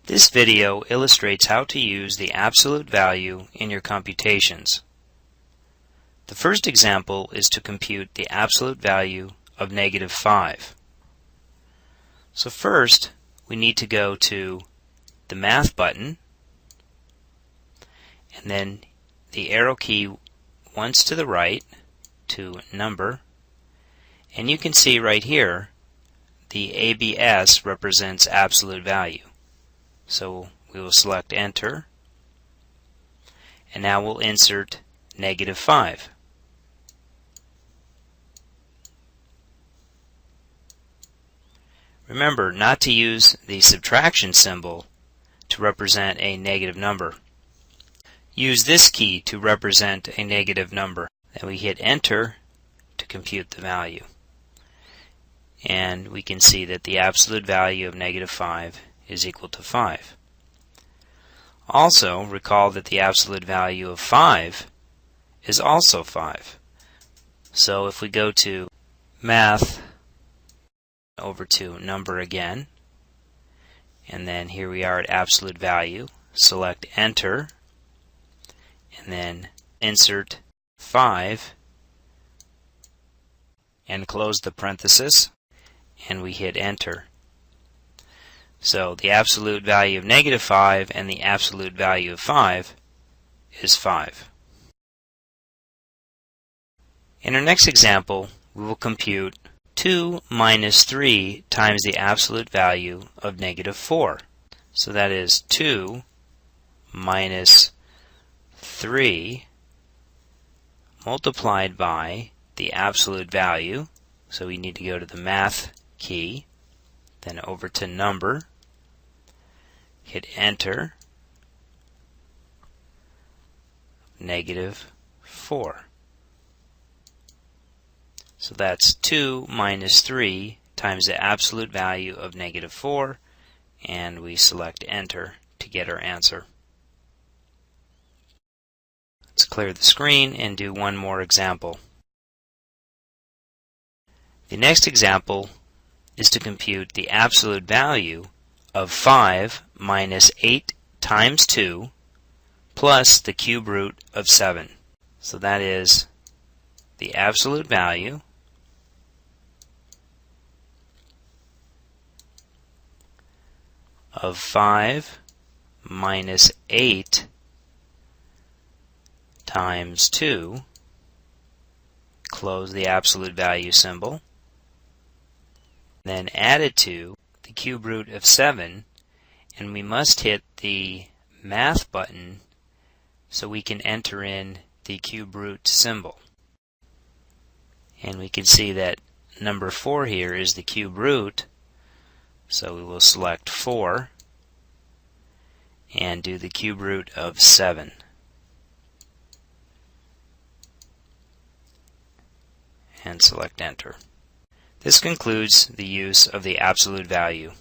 This video illustrates how to use the absolute value in your computations. The first example is to compute the absolute value of -5. So first, we need to go to the Math button, and then the arrow key once to the right to Number, and you can see right here the ABS represents absolute value. So we will select Enter, and now we'll insert -5. Remember not to use the subtraction symbol to represent a negative number. Use this key to represent a negative number. Then we hit Enter to compute the value. And we can see that the absolute value of -5 is equal to 5. Also, recall that the absolute value of 5 is also 5. So if we go to Math, over to Number again, and then here we are at absolute value, select Enter, and then insert 5, and close the parenthesis, and we hit Enter. So the absolute value of -5 and the absolute value of 5 is 5. In our next example, we will compute 2 minus 3 times the absolute value of -4. So that is 2 minus 3 multiplied by the absolute value. So we need to go to the Math key, then over to Number, hit Enter, -4. So that's 2 minus 3 times the absolute value of -4, and we select Enter to get our answer. Let's clear the screen and do one more example. The next example is to compute the absolute value of 5 minus 8 times 2 plus the cube root of 7. So that is the absolute value of 5 minus 8 times 2, close the absolute value symbol, then added to the cube root of 7, and we must hit the Math button so we can enter in the cube root symbol. And we can see that number 4 here is the cube root, so we will select 4 and do the cube root of 7. And select Enter. This concludes the use of the absolute value.